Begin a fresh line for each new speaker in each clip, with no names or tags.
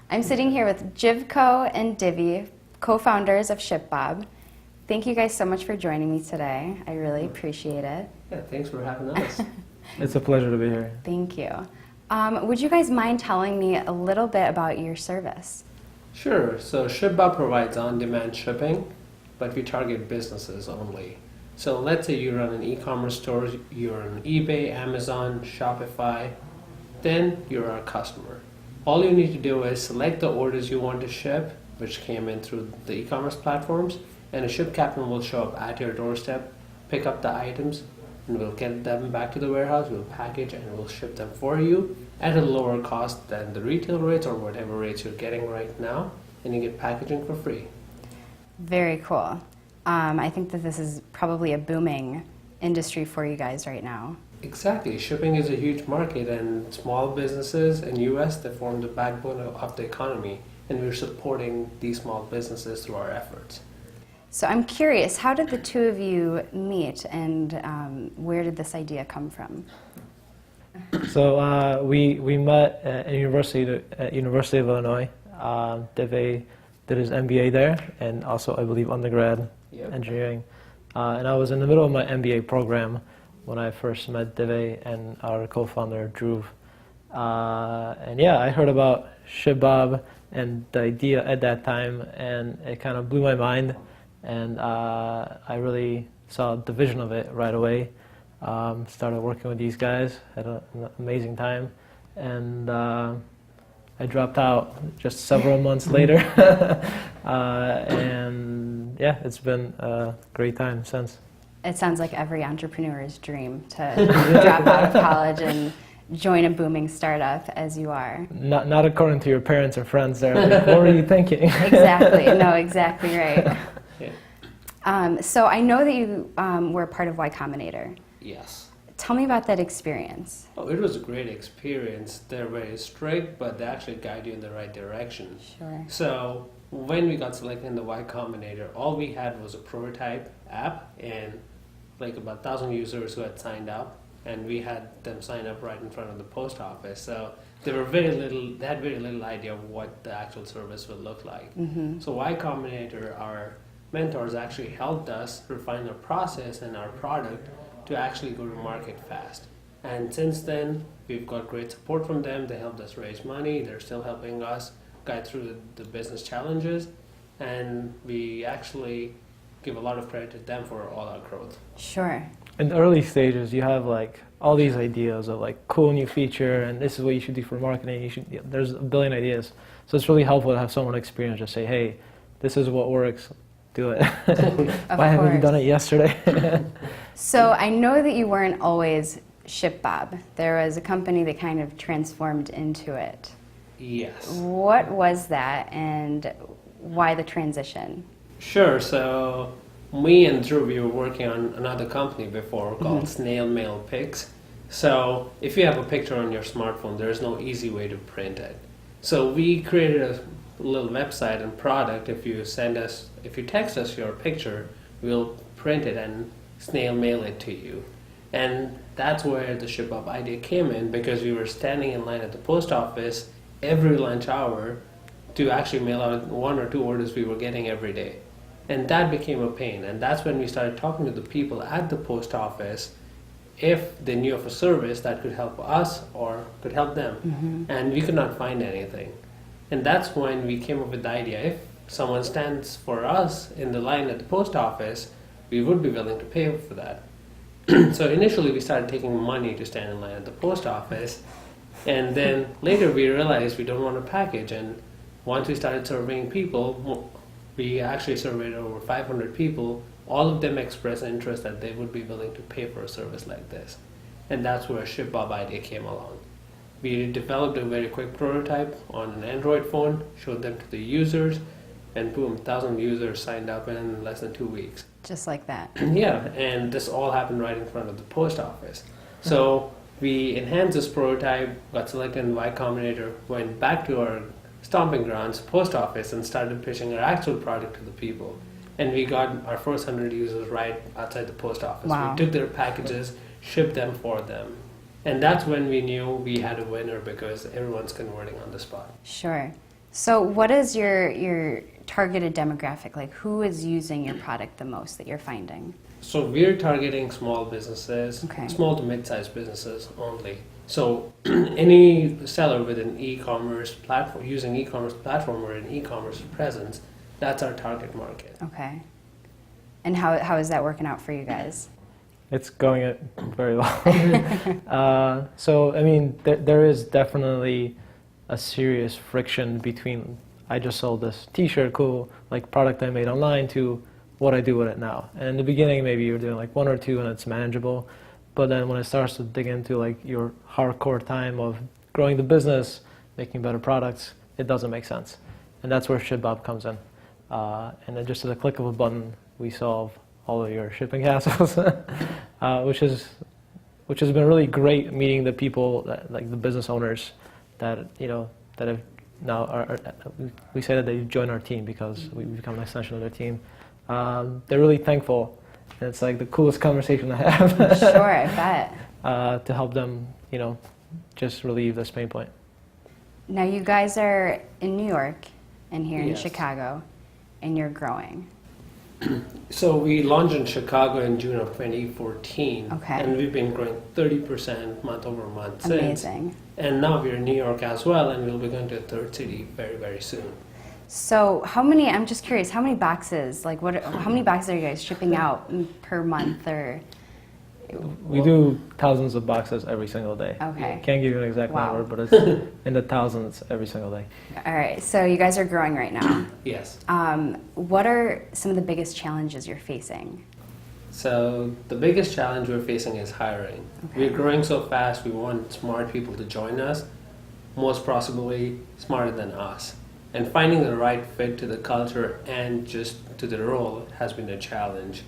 I'm sitting here with Jivko and Divey, co-founders of ShipBob. Thank you guys so much for joining me today. I really appreciate it.
Yeah, thanks for having us.
It's a pleasure to be here.
Thank you. Would you guys mind telling me a little bit about your service?
Sure. So ShipBob provides on-demand shipping, but we target businesses only. So let's say you run an e-commerce store, you're on eBay, Amazon, Shopify, then you're our customer. All you need to do is select the orders you want to ship, which came in through the e-commerce platforms, and a ship captain will show up at your doorstep, pick up the items, and we'll get them back to the warehouse, we'll package and we'll ship them for you at a lower cost than the retail rates or whatever rates you're getting right now, and you get packaging for free.
Very cool. I think that this is probably a booming industry for you guys right now.
Exactly. Shipping is a huge market, and small businesses in US, they form the backbone of the economy, and we're supporting these small businesses through our efforts.
So I'm curious, how did the two of you meet, and where did this idea come from?
So we met at University of Illinois. Divey did his MBA there, and also I believe undergrad engineering. And I was in the middle of my MBA program when I first met Divey and our co-founder Drew. And yeah, I heard about ShipBob and the idea at that time, and it kind of blew my mind. And I really saw the vision of it right away. Started working with these guys, had an amazing time, and I dropped out just several months later. And yeah, it's been a great time since.
It sounds like every entrepreneur's dream to drop out of college and join a booming startup as you are.
Not according to your parents or friends there. Like, what were you thinking?
Exactly. No, exactly right.
Yeah.
So I know that you were part of Y Combinator.
Yes.
Tell me about that experience.
Oh, it was a great experience. They're very strict, but they actually guide you in the right direction.
Sure.
So when we got selected in the Y Combinator, all we had was a prototype app and like about 1,000 users who had signed up, and we had them sign up right in front of the post office. So they had very little idea of what the actual service would look like.
Mm-hmm.
So Y Combinator, our mentors, actually helped us refine our process and our product to actually go to market fast. And since then, we've got great support from them. They helped us raise money. They're still helping us guide through the business challenges. And we actually give a lot of credit to them for all our growth.
Sure.
In the early stages, you have like all these ideas of like cool new feature, and this is what you should do for marketing. There's a billion ideas. So it's really helpful to have someone experienced just say, hey, this is what works. Do it. Why haven't you done it yesterday?
So I know that you weren't always ShipBob. There was a company that kind of transformed into it.
Yes.
What was that, and why the transition?
Sure. So me and Drew, we were working on another company before called Snail Mail Pics. So if you have a picture on your smartphone, there's no easy way to print it. So we created a little website and product. If you text us your picture, we'll print it and snail mail it to you. And that's where the ShipBob idea came in, because we were standing in line at the post office every lunch hour to actually mail out 1 or 2 orders we were getting every day. And that became a pain. And that's when we started talking to the people at the post office if they knew of a service that could help us or could help them. Mm-hmm. And we could not find anything. And that's when we came up with the idea, if someone stands for us in the line at the post office, we would be willing to pay for that. So initially we started taking money to stand in line at the post office, and then later we realized we don't want to package. And once we started surveying people, we actually surveyed over 500 people. All of them expressed interest that they would be willing to pay for a service like this. And that's where ShipBob idea came along. We developed a very quick prototype on an Android phone, showed them to the users, and boom, 1,000 users signed up in less than 2 weeks.
Just like that.
Yeah, and this all happened right in front of the post office. So we enhanced this prototype, got selected in Y Combinator, went back to our stomping grounds, post office, and started pitching our actual product to the people. And we got our first 100 users right outside the post office.
Wow.
We took their packages, shipped them for them. And that's when we knew we had a winner, because everyone's converting on the spot.
Sure. So what is your targeted demographic? Like, who is using your product the most that you're finding?
So we're targeting small businesses,
Okay.
small to mid-sized businesses only. So any seller with an e-commerce platform, using e-commerce platform or an e-commerce presence, that's our target market.
Okay. And how is that working out for you guys?
It's going very well. So, I mean, there is definitely a serious friction between I just sold this T-shirt, cool, like product I made online, to what I do with it now. And in the beginning, maybe you're doing like one or two and it's manageable. But then when it starts to dig into like your hardcore time of growing the business, making better products, it doesn't make sense. And that's where ShipBob comes in. And then just at a click of a button, we solve all of your shipping hassles, which has been really great meeting the people, like the business owners that, you know, that have now we say that they join our team because we become an extension of their team. They're really thankful. And it's like the coolest conversation I have.
Sure, I bet.
To help them, you know, just relieve this pain point.
Now you guys are in New York and here in
Yes.
Chicago, and you're growing.
So we launched in Chicago in June of 2014,
Okay.
and we've been growing 30% month over month since.
Amazing.
And now we're in New York as well, and we'll be going to a third city very, very soon.
So I'm just curious, how many boxes, like how many boxes are you guys shipping out per month or?
We do thousands of boxes every single day.
Okay.
Can't give you an exact
Wow.
number, but it's in the thousands every single day.
All right, so you guys are growing right now.
Yes.
What are some of the biggest challenges you're facing?
So the biggest challenge we're facing is hiring.
Okay.
We're growing so fast, we want smart people to join us, most possibly smarter than us. And finding the right fit to the culture and just to the role has been a challenge.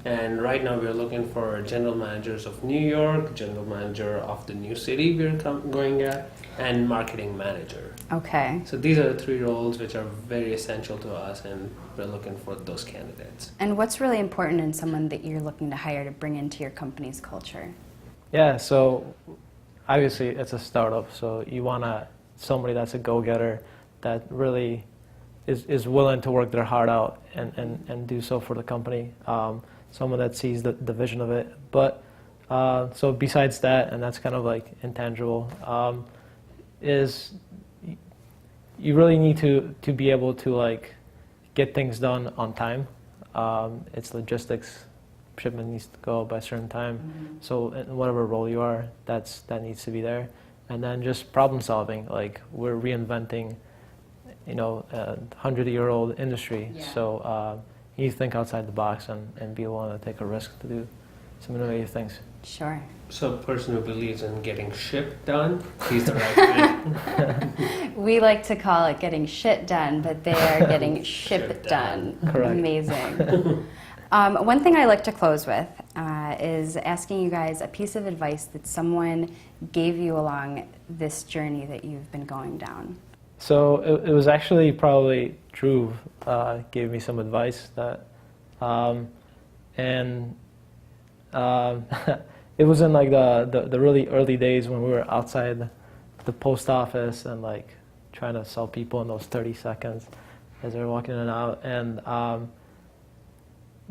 And right now we're looking for general managers of New York, general manager of the new city we're going at, and marketing manager.
Okay.
So these are the three roles which are very essential to us, and we're looking for those candidates.
And what's really important in someone that you're looking to hire to bring into your company's culture?
Yeah, so obviously it's a startup, so you want somebody that's a go-getter, that really is willing to work their heart out and do so for the company. Someone that sees the vision of it. But so besides that, and that's kind of like intangible, is you really need to be able to like get things done on time. It's logistics. Shipment needs to go by a certain time.
Mm-hmm.
So in whatever role you are, that needs to be there. And then just problem solving. Like we're reinventing, you know, a 100-year-old industry.
Yeah.
So you need to think outside the box and be willing to take a risk to do some innovative things.
Sure.
So a person who believes in getting shit done, he's the right fit.
We like to call it getting shit done, but they are getting ship done.
Correct.
Amazing. One thing I like to close with is asking you guys a piece of advice that someone gave you along this journey that you've been going down.
So it was actually probably Drew gave me some advice that, it was in like the really early days when we were outside the post office and like trying to sell people in those 30 seconds as they were walking in and out. And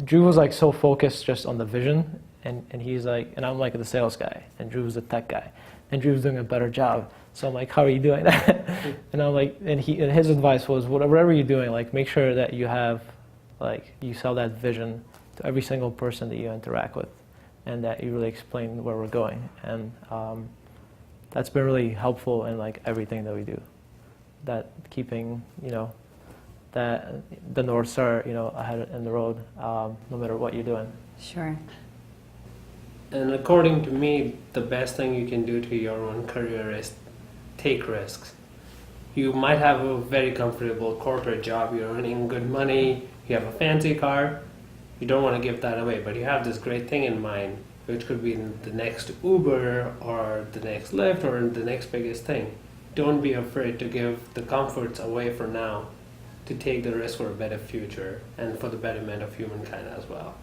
Drew was like so focused just on the vision, and he's like, and I'm like the sales guy, and Drew's the tech guy, and Drew's doing a better job. So I'm like, how are you doing that? And I'm like, and his advice was, whatever you're doing, like make sure that you have, like you sell that vision to every single person that you interact with, and that you really explain where we're going. And that's been really helpful in like everything that we do. That keeping, you know, that the North Star, you know, ahead in the road, no matter what you're doing.
Sure.
And according to me, the best thing you can do to your own career is take risks. You might have a very comfortable corporate job, you're earning good money, you have a fancy car, you don't want to give that away, but you have this great thing in mind, which could be the next Uber or the next Lyft or the next biggest thing. Don't be afraid to give the comforts away for now, to take the risk for a better future and for the betterment of humankind as well.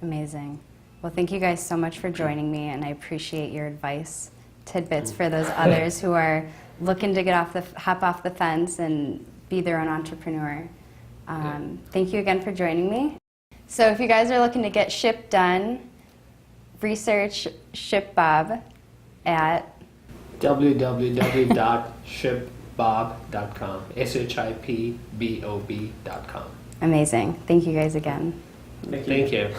Amazing. Well, thank you guys so much for joining me, and I appreciate your advice, tidbits for those others who are looking to hop off the fence and be their own entrepreneur. Thank you again for joining me. So if you guys are looking to get ship done, research ShipBob at
www.shipbob.com. ShipBob.com.
Amazing. Thank you guys again.
Thank you.